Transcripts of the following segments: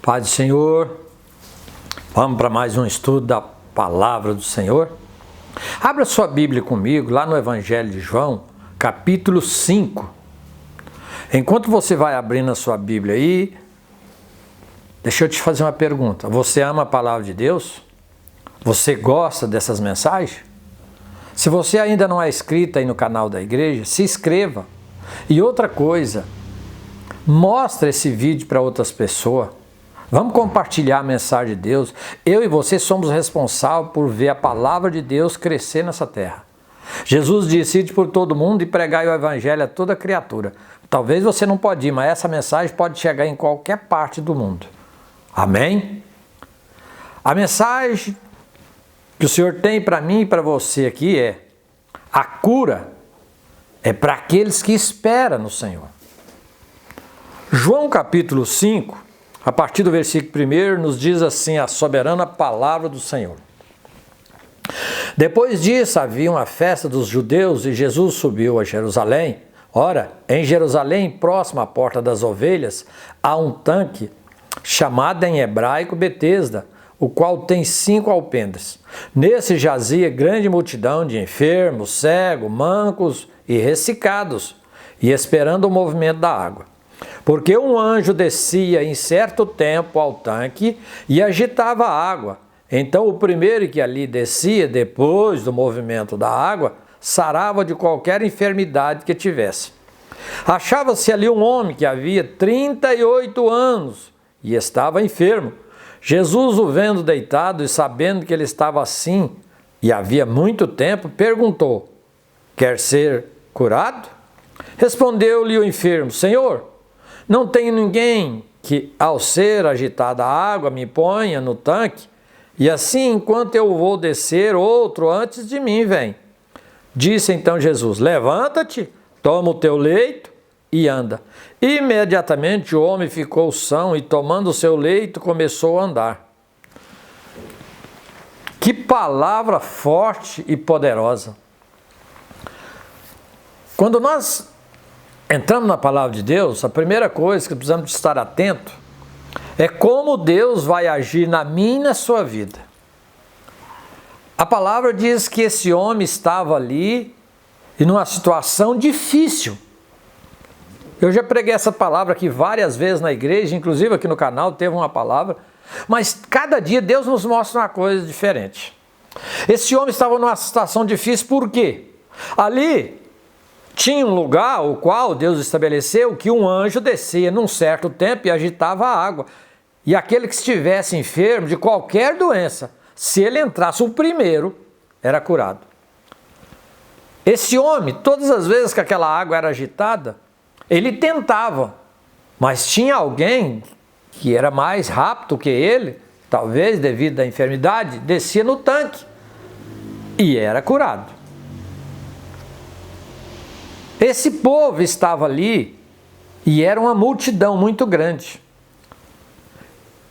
Paz do Senhor, vamos para mais um estudo da Palavra do Senhor. Abra sua Bíblia comigo lá no Evangelho de João, capítulo 5. Enquanto você vai abrindo a sua Bíblia aí, deixa eu te fazer uma pergunta. Você ama a Palavra de Deus? Você gosta dessas mensagens? Se você ainda não é inscrito aí no canal da igreja, se inscreva. E outra coisa, mostre esse vídeo para outras pessoas. Vamos compartilhar a mensagem de Deus. Eu e você somos responsáveis por ver a palavra de Deus crescer nessa terra. Jesus disse: ide por todo mundo e pregai o evangelho a toda criatura. Talvez você não pode ir, mas essa mensagem pode chegar em qualquer parte do mundo. Amém? A mensagem que o Senhor tem para mim e para você aqui é: a cura é para aqueles que esperam no Senhor. João capítulo 5, a partir do versículo 1, nos diz assim a soberana palavra do Senhor. Depois disso havia uma festa dos judeus e Jesus subiu a Jerusalém. Ora, em Jerusalém, próximo à porta das ovelhas, há um tanque chamado em hebraico Betesda, o qual tem 5 alpendres. Nesse jazia grande multidão de enfermos, cegos, mancos e ressecados, e esperando o movimento da água. Porque um anjo descia em certo tempo ao tanque e agitava a água. Então o primeiro que ali descia, depois do movimento da água, sarava de qualquer enfermidade que tivesse. Achava-se ali um homem que havia 38 anos e estava enfermo. Jesus, o vendo deitado e sabendo que ele estava assim, e havia muito tempo, perguntou: quer ser curado? Respondeu-lhe o enfermo: Senhor, não tenho ninguém que, ao ser agitada a água, me ponha no tanque, e assim, enquanto eu vou descer, outro antes de mim vem. Disse então Jesus: levanta-te, toma o teu leito e anda. Imediatamente o homem ficou são e, tomando o seu leito, começou a andar. Que palavra forte e poderosa! Quando nós entramos na palavra de Deus, a primeira coisa que precisamos estar atento é como Deus vai agir na minha e na sua vida. A palavra diz que esse homem estava ali e numa situação difícil. Eu já preguei essa palavra aqui várias vezes na igreja, inclusive aqui no canal teve uma palavra, mas cada dia Deus nos mostra uma coisa diferente. Esse homem estava numa situação difícil, por quê? Ali tinha um lugar o qual Deus estabeleceu que um anjo descia num certo tempo e agitava a água. E aquele que estivesse enfermo de qualquer doença, se ele entrasse o primeiro, era curado. Esse homem, todas as vezes que aquela água era agitada, ele tentava, mas tinha alguém que era mais rápido que ele, talvez devido à enfermidade, descia no tanque e era curado. Esse povo estava ali e era uma multidão muito grande.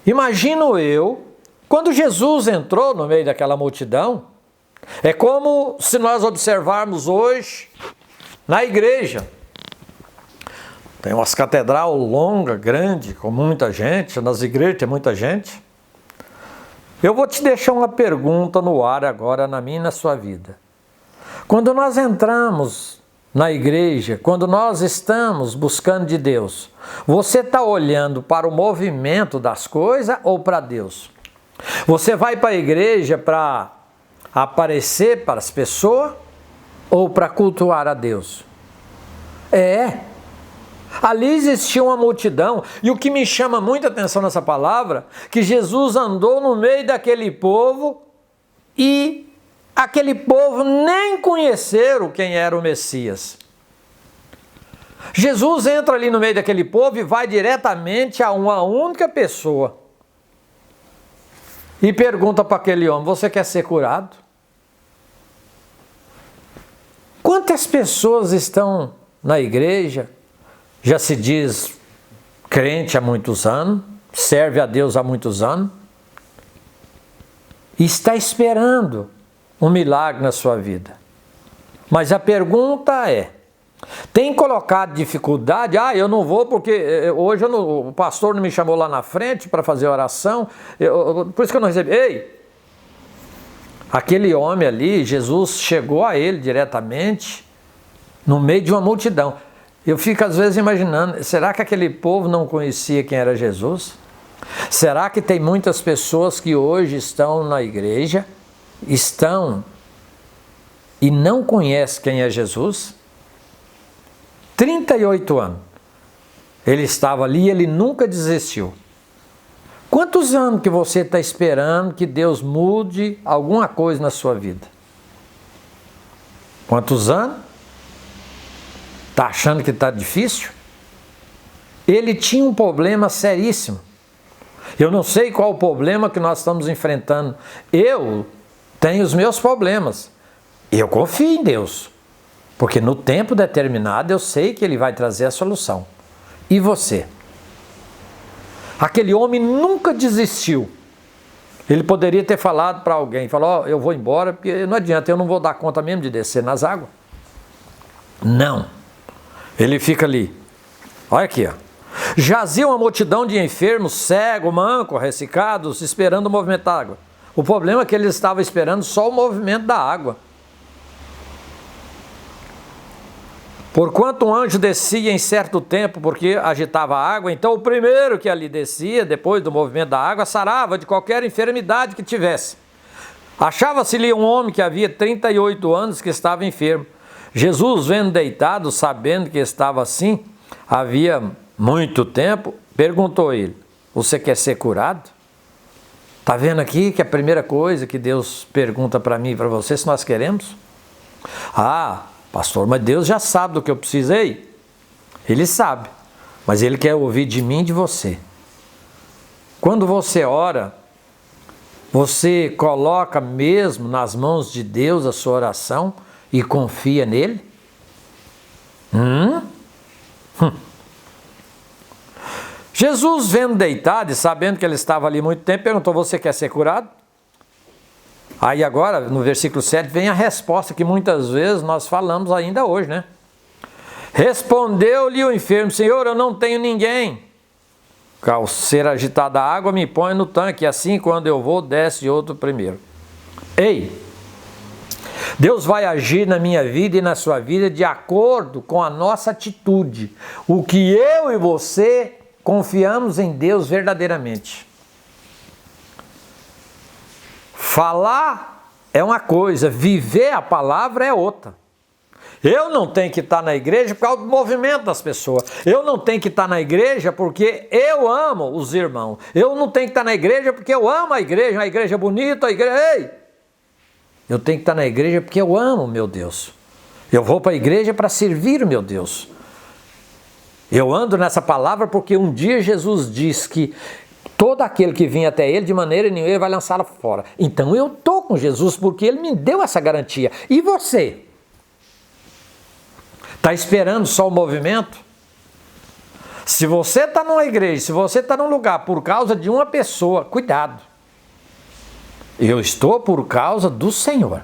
Imagino eu, quando Jesus entrou no meio daquela multidão, é como se nós observarmos hoje na igreja. Tem umas catedral longa, grande, com muita gente, nas igrejas tem muita gente. Eu vou te deixar uma pergunta no ar agora, na minha e na sua vida. Quando nós entramos na igreja, quando nós estamos buscando de Deus, você está olhando para o movimento das coisas ou para Deus? Você vai para a igreja para aparecer para as pessoas ou para cultuar a Deus? Ali existia uma multidão, e o que me chama muita atenção nessa palavra, que Jesus andou no meio daquele povo e aquele povo nem conheceram quem era o Messias. Jesus entra ali no meio daquele povo e vai diretamente a uma única pessoa e pergunta para aquele homem: você quer ser curado? Quantas pessoas estão na igreja, já se diz crente há muitos anos, serve a Deus há muitos anos, e está esperando um milagre na sua vida? Mas a pergunta é: Tem colocado dificuldade, eu não vou porque hoje o pastor não me chamou lá na frente para fazer oração, por isso que eu não recebi. Ei, aquele homem ali, Jesus chegou a ele diretamente, no meio de uma multidão. Eu fico às vezes imaginando, será que aquele povo não conhecia quem era Jesus? Será que tem muitas pessoas que hoje estão na igreja, e não conhecem quem é Jesus? 38 anos. Ele estava ali e ele nunca desistiu. Quantos anos que você está esperando que Deus mude alguma coisa na sua vida? Quantos anos? Está achando que está difícil? Ele tinha um problema seríssimo. Eu não sei qual o problema que nós estamos enfrentando. Eu tenho os meus problemas. Eu confio em Deus. Porque no tempo determinado eu sei que Ele vai trazer a solução. E você? Aquele homem nunca desistiu. Ele poderia ter falado para alguém, falou, eu vou embora, porque não adianta, eu não vou dar conta mesmo de descer nas águas. Não. Ele fica ali. Olha aqui, ó. Jazia uma multidão de enfermos, cegos, mancos, ressecados, esperando o movimento da água. O problema é que eles estavam esperando só o movimento da água. Porquanto um anjo descia em certo tempo, porque agitava a água, então o primeiro que ali descia, depois do movimento da água, sarava de qualquer enfermidade que tivesse. Achava-se ali um homem que havia 38 anos que estava enfermo. Jesus, vendo deitado, sabendo que estava assim, havia muito tempo, perguntou a ele, você quer ser curado? Está vendo aqui que a primeira coisa que Deus pergunta para mim e para você, se nós queremos? Pastor, mas Deus já sabe do que eu precisei. Ele sabe, mas Ele quer ouvir de mim e de você. Quando você ora, você coloca mesmo nas mãos de Deus a sua oração e confia nele? Jesus, vendo deitado e sabendo que ele estava ali muito tempo, perguntou, você quer ser curado? Aí agora, no versículo 7, vem a resposta que muitas vezes nós falamos ainda hoje, né? Respondeu-lhe o enfermo, Senhor, eu não tenho ninguém. Ao ser agitada a água, me põe no tanque, assim quando eu vou, desce outro primeiro. Ei, Deus vai agir na minha vida e na sua vida de acordo com a nossa atitude. O que eu e você confiamos em Deus verdadeiramente. Falar é uma coisa, viver a palavra é outra. Eu não tenho que estar na igreja por causa do movimento das pessoas. Eu não tenho que estar na igreja porque eu amo os irmãos. Eu não tenho que estar na igreja porque eu amo a igreja bonita, a igreja... Ei! Eu tenho que estar na igreja porque eu amo o meu Deus. Eu vou para a igreja para servir o meu Deus. Eu ando nessa palavra porque um dia Jesus disse que todo aquele que vem até Ele, de maneira nenhuma, Ele vai lançá-lo fora. Então eu estou com Jesus porque Ele me deu essa garantia. E você? Está esperando só o movimento? Se você está numa igreja, se você está num lugar por causa de uma pessoa, cuidado. Eu estou por causa do Senhor.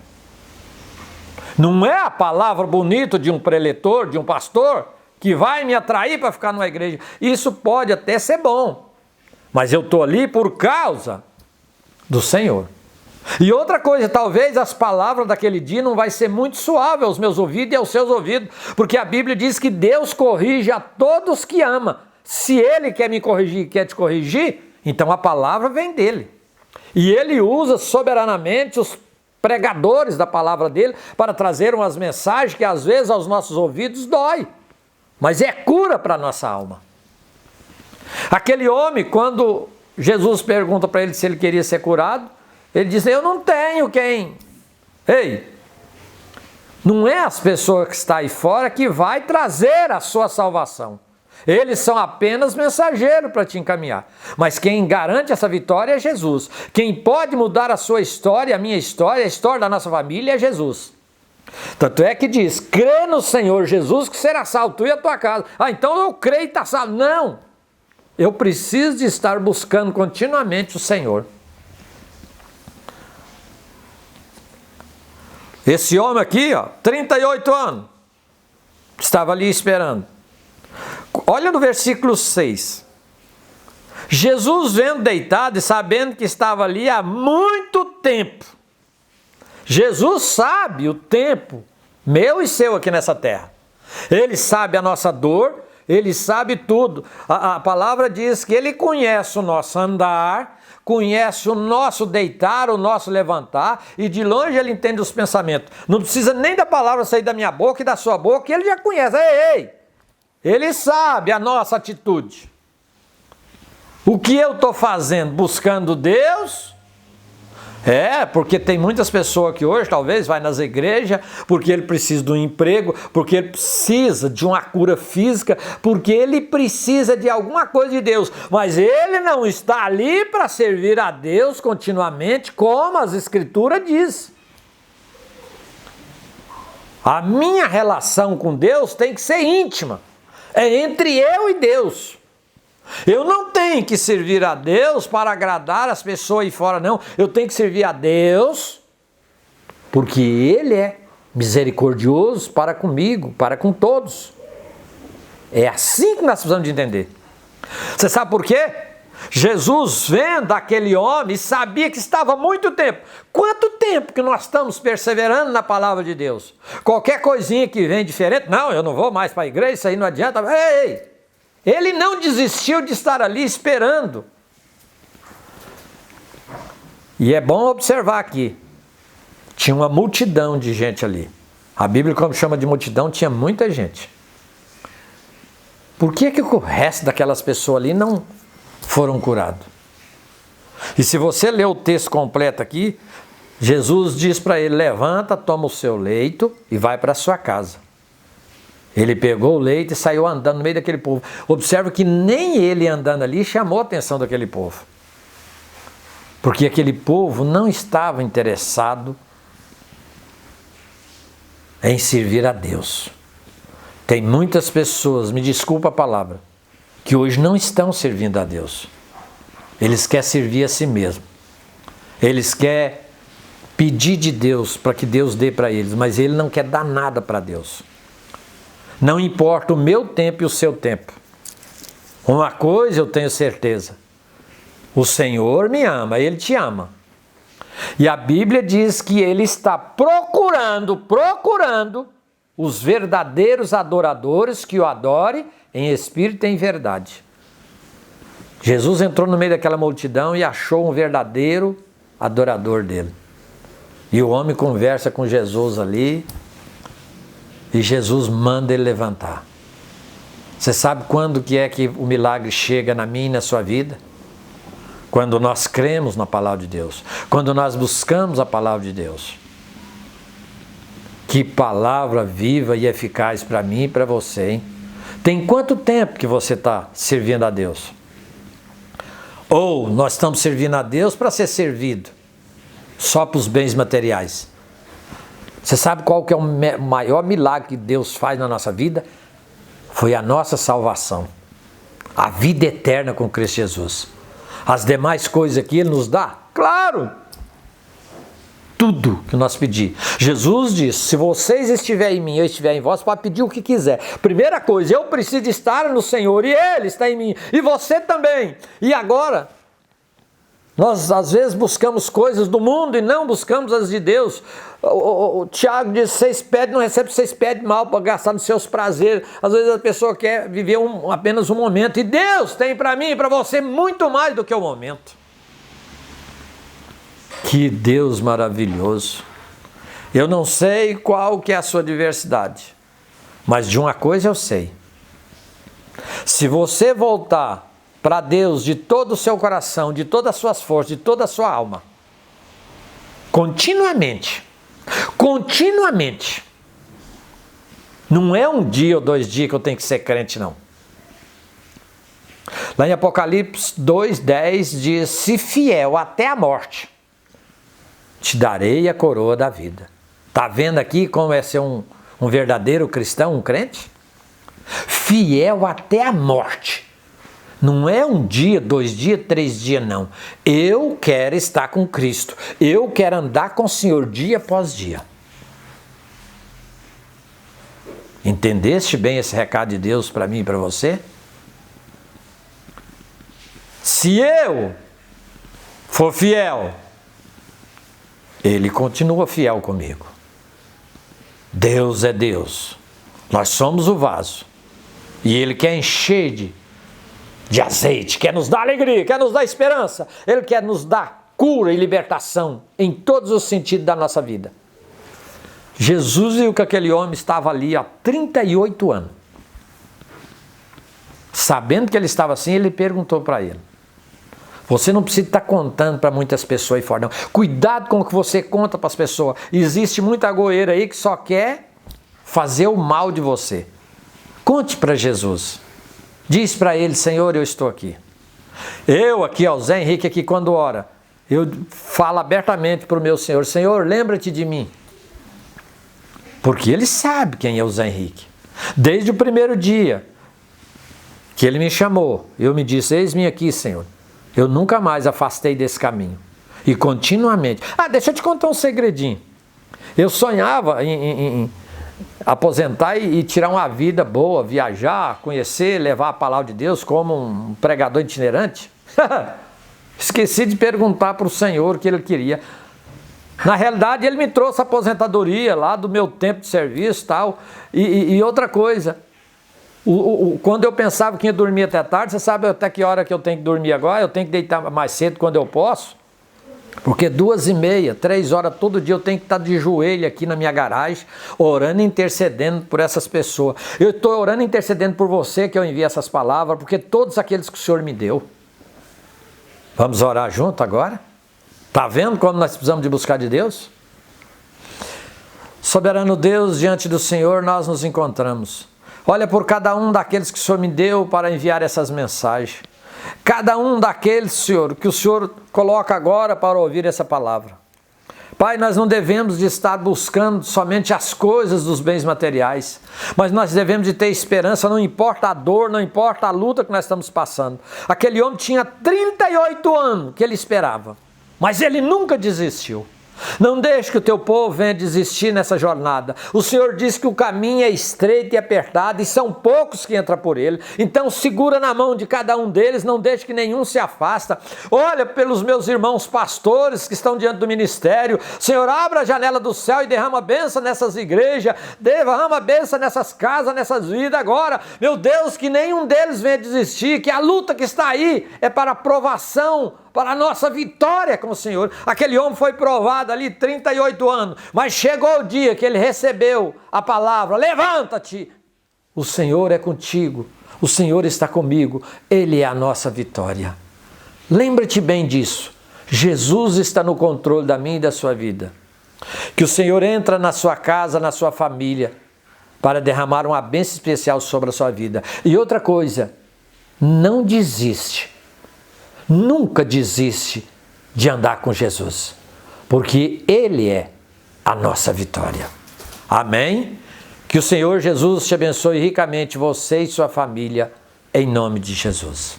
Não é a palavra bonita de um preletor, de um pastor, que vai me atrair para ficar numa igreja. Isso pode até ser bom. Mas eu estou ali por causa do Senhor. E outra coisa, talvez as palavras daquele dia não vai ser muito suave aos meus ouvidos e aos seus ouvidos, porque a Bíblia diz que Deus corrige a todos que ama. Se Ele quer me corrigir, quer te corrigir, então a palavra vem dEle. E Ele usa soberanamente os pregadores da palavra dEle para trazer umas mensagens que às vezes aos nossos ouvidos dói, mas é cura para a nossa alma. Aquele homem, quando Jesus pergunta para ele se ele queria ser curado, ele diz, eu não tenho quem. Ei, não é as pessoas que estão aí fora que vai trazer a sua salvação. Eles são apenas mensageiros para te encaminhar. Mas quem garante essa vitória é Jesus. Quem pode mudar a sua história, a minha história, a história da nossa família é Jesus. Tanto é que diz, crê no Senhor Jesus que será salvo tu e a tua casa. Então eu creio e está salvo. Não! Eu preciso de estar buscando continuamente o Senhor. Esse homem aqui, 38 anos. estava ali esperando. Olha no versículo 6. Jesus vendo deitado e sabendo que estava ali há muito tempo. Jesus sabe o tempo meu e seu aqui nessa terra. Ele sabe a nossa dor, ele sabe tudo. A palavra diz que ele conhece o nosso andar, conhece o nosso deitar, o nosso levantar, e de longe ele entende os pensamentos. Não precisa nem da palavra sair da minha boca e da sua boca, ele já conhece. Ei! Ele sabe a nossa atitude. O que eu estou fazendo? Buscando Deus? Porque tem muitas pessoas que hoje talvez vai nas igrejas porque ele precisa de um emprego, porque ele precisa de uma cura física, porque ele precisa de alguma coisa de Deus, mas ele não está ali para servir a Deus continuamente, como as Escrituras diz. A minha relação com Deus tem que ser íntima, é entre eu e Deus. Eu não tenho que servir a Deus para agradar as pessoas aí fora, não. Eu tenho que servir a Deus porque Ele é misericordioso para comigo, para com todos. É assim que nós precisamos de entender. Você sabe por quê? Jesus vendo aquele homem sabia que estava há muito tempo. Quanto tempo que nós estamos perseverando na palavra de Deus? Qualquer coisinha que vem diferente, não, eu não vou mais para a igreja, isso aí não adianta. Ei! Ele não desistiu de estar ali esperando. E é bom observar aqui. Tinha uma multidão de gente ali. A Bíblia, como chama de multidão, tinha muita gente. Por que o resto daquelas pessoas ali não foram curados? E se você ler o texto completo aqui, Jesus diz para ele, levanta, toma o seu leito e vai para a sua casa. Ele pegou o leito e saiu andando no meio daquele povo. Observe que nem ele andando ali chamou a atenção daquele povo. Porque aquele povo não estava interessado em servir a Deus. Tem muitas pessoas, me desculpa a palavra, que hoje não estão servindo a Deus. Eles querem servir a si mesmo. Eles querem pedir de Deus para que Deus dê para eles, mas ele não quer dar nada para Deus. Não importa o meu tempo e o seu tempo. Uma coisa eu tenho certeza. O Senhor me ama, Ele te ama. E a Bíblia diz que Ele está procurando os verdadeiros adoradores que o adorem em espírito e em verdade. Jesus entrou no meio daquela multidão e achou um verdadeiro adorador dele. E o homem conversa com Jesus ali. E Jesus manda ele levantar. Você sabe quando que é que o milagre chega na minha e na sua vida? Quando nós cremos na palavra de Deus. Quando nós buscamos a palavra de Deus. Que palavra viva e eficaz para mim e para você, hein? Tem quanto tempo que você está servindo a Deus? Ou nós estamos servindo a Deus para ser servido? Só para os bens materiais? Você sabe qual que é o maior milagre que Deus faz na nossa vida? Foi a nossa salvação. A vida eterna com Cristo Jesus. As demais coisas que Ele nos dá? Claro! Tudo que nós pedimos. Jesus disse, se vocês estiverem em mim, eu estiver em vós, pode pedir o que quiser. Primeira coisa, eu preciso estar no Senhor e Ele está em mim. E você também. E agora? Nós às vezes buscamos coisas do mundo e não buscamos as de Deus. O Tiago diz, vocês pedem, não recebem, vocês pedem mal para gastar nos seus prazeres. Às vezes a pessoa quer viver apenas um momento. E Deus tem para mim e para você muito mais do que o momento. Que Deus maravilhoso. Eu não sei qual que é a sua diversidade, mas de uma coisa eu sei. Se você voltar para Deus de todo o seu coração, de todas as suas forças, de toda a sua alma, continuamente, não é um dia ou 2 dias que eu tenho que ser crente, não. Lá em Apocalipse 2:10 diz, se fiel até a morte, te darei a coroa da vida. Está vendo aqui como é ser um verdadeiro cristão, um crente? Fiel até a morte. Não é 1 dia, 2 dias, 3 dias, não. Eu quero estar com Cristo. Eu quero andar com o Senhor dia após dia. Entendeste bem esse recado de Deus para mim e para você? Se eu for fiel, Ele continua fiel comigo. Deus é Deus. Nós somos o vaso. E Ele quer encher de azeite, quer nos dar alegria, quer nos dar esperança. Ele quer nos dar cura e libertação em todos os sentidos da nossa vida. Jesus viu que aquele homem estava ali há 38 anos. Sabendo que ele estava assim, ele perguntou para ele: você não precisa estar contando para muitas pessoas aí fora, não. Cuidado com o que você conta para as pessoas. Existe muita goeira aí que só quer fazer o mal de você. Conte para Jesus. Diz para ele: Senhor, eu estou aqui. Eu aqui, ó, o Zé Henrique aqui, quando ora, eu falo abertamente para o meu Senhor: Senhor, lembra-te de mim. Porque Ele sabe quem é o Zé Henrique. Desde o primeiro dia que Ele me chamou, eu me disse: eis-me aqui, Senhor. Eu nunca mais afastei desse caminho. E continuamente. Deixa eu te contar um segredinho. Eu sonhava em aposentar e tirar uma vida boa, viajar, conhecer, levar a palavra de Deus como um pregador itinerante. Esqueci de perguntar para o Senhor o que Ele queria. Na realidade, Ele me trouxe a aposentadoria lá do meu tempo de serviço e tal. E outra coisa, quando eu pensava que ia dormir até tarde, você sabe até que hora que eu tenho que dormir agora? Eu tenho que deitar mais cedo quando eu posso. Porque 2h30, 3 horas todo dia eu tenho que estar de joelho aqui na minha garagem, orando e intercedendo por essas pessoas. Eu estou orando e intercedendo por você que eu envio essas palavras, porque todos aqueles que o Senhor me deu. Vamos orar junto agora? Está vendo como nós precisamos de buscar de Deus? Soberano Deus, diante do Senhor nós nos encontramos. Olha por cada um daqueles que o Senhor me deu para enviar essas mensagens. Cada um daqueles, Senhor, que o Senhor coloca agora para ouvir essa palavra. Pai, nós não devemos de estar buscando somente as coisas dos bens materiais, mas nós devemos de ter esperança, não importa a dor, não importa a luta que nós estamos passando. Aquele homem tinha 38 anos que ele esperava, mas ele nunca desistiu. Não deixe que o teu povo venha desistir nessa jornada. O Senhor diz que o caminho é estreito e apertado e são poucos que entram por ele. Então segura na mão de cada um deles, não deixe que nenhum se afasta. Olha pelos meus irmãos pastores que estão diante do ministério. Senhor, abra a janela do céu e derrama bênção nessas igrejas, derrama bênção nessas casas, nessas vidas agora. Meu Deus, que nenhum deles venha desistir, que a luta que está aí é para a provação, para a nossa vitória com o Senhor. Aquele homem foi provado ali 38 anos, mas chegou o dia que ele recebeu a palavra: levanta-te, o Senhor é contigo, o Senhor está comigo, Ele é a nossa vitória. Lembre-te bem disso, Jesus está no controle da minha e da sua vida. Que o Senhor entra na sua casa, na sua família, para derramar uma bênção especial sobre a sua vida. E outra coisa, não desiste. Nunca desiste de andar com Jesus, porque Ele é a nossa vitória. Amém? Que o Senhor Jesus te abençoe ricamente, você e sua família, em nome de Jesus.